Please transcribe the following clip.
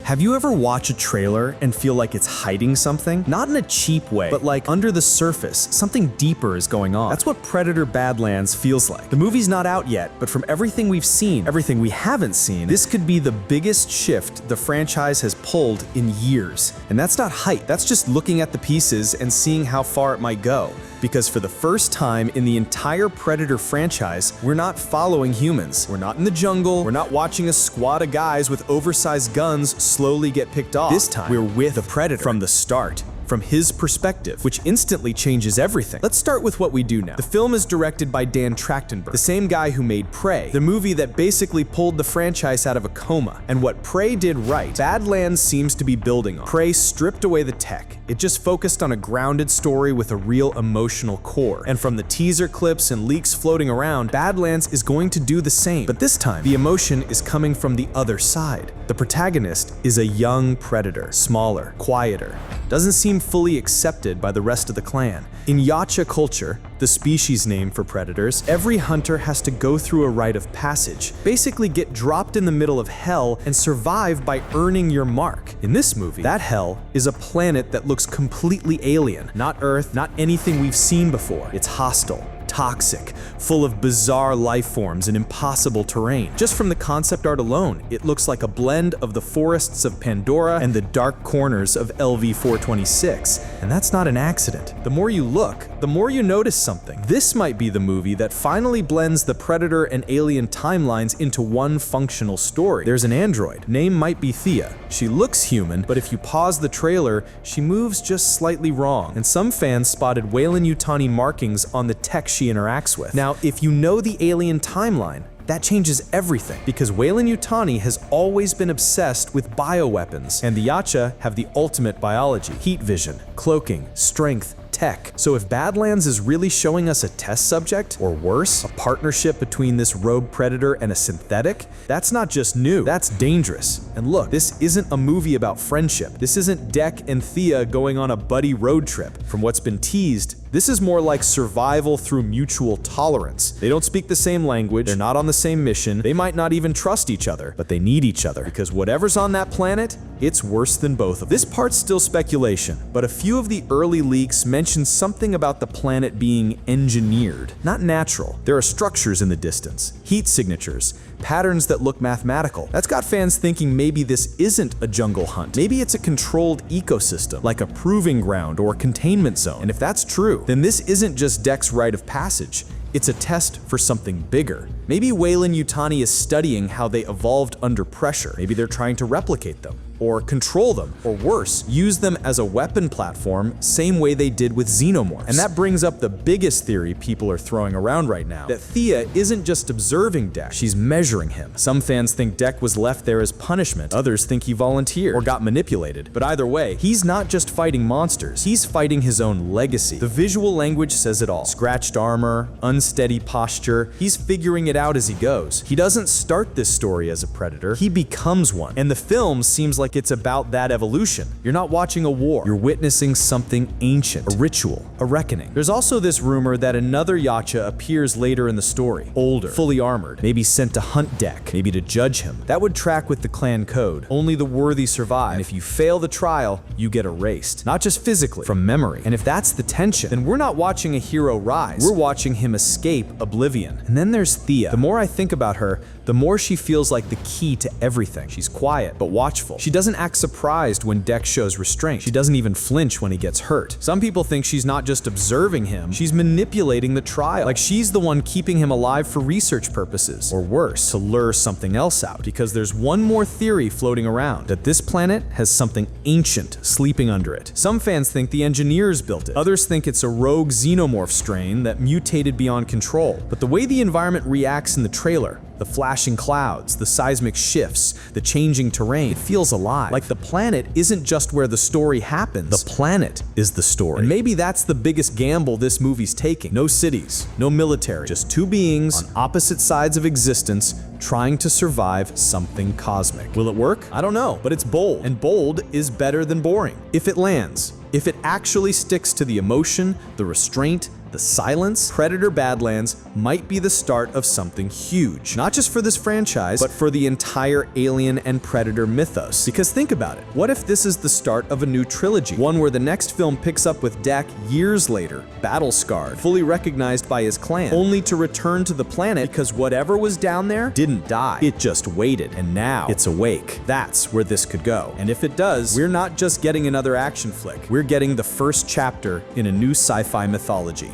Have you ever watched a trailer and feel like it's hiding something? Not in a cheap way, but like under the surface, something deeper is going on. That's what Predator Badlands feels like. The movie's not out yet, but from everything we've seen, everything we haven't seen, this could be the biggest shift the franchise has pulled in years. And that's not hype, that's just looking at the pieces and seeing how far it might go. Because for the first time in the entire Predator franchise, we're not following humans. We're not in the jungle, we're not watching a squad of guys with oversized guns slowly get picked off. This time, we're with the Predator from the start, from his perspective, which instantly changes everything. Let's start with what we do now. The film is directed by Dan Trachtenberg, the same guy who made Prey, the movie that basically pulled the franchise out of a coma. And what Prey did right, Badlands seems to be building on. Prey stripped away the tech. It just focused on a grounded story with a real emotional core. And from the teaser clips and leaks floating around, Badlands is going to do the same. But this time, the emotion is coming from the other side. The protagonist is a young predator, smaller, quieter, doesn't seem fully accepted by the rest of the clan. In Yautja culture, the species name for predators, every hunter has to go through a rite of passage, basically get dropped in the middle of hell and survive by earning your mark. In this movie, that hell is a planet that looks completely alien, not Earth, not anything we've seen before. It's hostile, toxic, full of bizarre life forms and impossible terrain. Just from the concept art alone, it looks like a blend of the forests of Pandora and the dark corners of LV-426. And that's not an accident. The more you look, the more you notice something. This might be the movie that finally blends the Predator and Alien timelines into one functional story. There's an android. Name might be Thia. She looks human, but if you pause the trailer, she moves just slightly wrong. And some fans spotted Weyland-Yutani markings on the tech she interacts with. Now, if you know the Alien timeline, that changes everything, because Weyland-Yutani has always been obsessed with bioweapons, and the Yautja have the ultimate biology: heat vision, cloaking, strength, tech. So if Badlands is really showing us a test subject, or worse, a partnership between this rogue predator and a synthetic, that's not just new, that's dangerous. And look, this isn't a movie about friendship. This isn't Dec and Thea going on a buddy road trip. From what's been teased, this is more like survival through mutual tolerance. They don't speak the same language, they're not on the same mission, they might not even trust each other, but they need each other, because whatever's on that planet, it's worse than both of them. This part's still speculation, but a few of the early leaks mention something about the planet being engineered, not natural. There are structures in the distance, heat signatures, patterns that look mathematical. That's got fans thinking maybe this isn't a jungle hunt. Maybe it's a controlled ecosystem, like a proving ground or containment zone. And if that's true, then this isn't just Dec's rite of passage. It's a test for something bigger. Maybe Weyland-Yutani is studying how they evolved under pressure. Maybe they're trying to replicate them, or control them, or worse, use them as a weapon platform, same way they did with xenomorphs. And that brings up the biggest theory people are throwing around right now, that Thea isn't just observing Dec, she's measuring him. Some fans think Dec was left there as punishment, others think he volunteered or got manipulated. But either way, he's not just fighting monsters, he's fighting his own legacy. The visual language says it all. Scratched armor, unsteady posture, he's figuring it out as he goes. He doesn't start this story as a predator, he becomes one. And the film seems like it's about that evolution. You're not watching a war, you're witnessing something ancient, a ritual, a reckoning. There's also this rumor that another Yautja appears later in the story, older, fully armored, maybe sent to hunt Dec, maybe to judge him. That would track with the clan code. Only the worthy survive, and if you fail the trial, you get erased. Not just physically, from memory. And if that's the tension, then we're not watching a hero rise, we're watching him escape oblivion. And then there's Thea. The more I think about her, the more she feels like the key to everything. She's quiet, but watchful. She doesn't act surprised when Dec shows restraint. She doesn't even flinch when he gets hurt. Some people think she's not just observing him, she's manipulating the trial. Like she's the one keeping him alive for research purposes. Or worse, to lure something else out. Because there's one more theory floating around, that this planet has something ancient sleeping under it. Some fans think the engineers built it. Others think it's a rogue xenomorph strain that mutated beyond control. But the way the environment reacts in the trailer, the flashing clouds, the seismic shifts, the changing terrain, it feels alive. Like the planet isn't just where the story happens, the planet is the story. And maybe that's the biggest gamble this movie's taking. No cities, no military, just two beings on opposite sides of existence trying to survive something cosmic. Will it work? I don't know, but it's bold, and bold is better than boring. If it lands, if it actually sticks to the emotion, the restraint, The silence, Predator Badlands might be the start of something huge. Not just for this franchise, but for the entire Alien and Predator mythos. Because think about it, what if this is the start of a new trilogy? One where the next film picks up with Dak years later, battle-scarred, fully recognized by his clan, only to return to the planet because whatever was down there didn't die. It just waited, and now it's awake. That's where this could go. And if it does, we're not just getting another action flick. We're getting the first chapter in a new sci-fi mythology.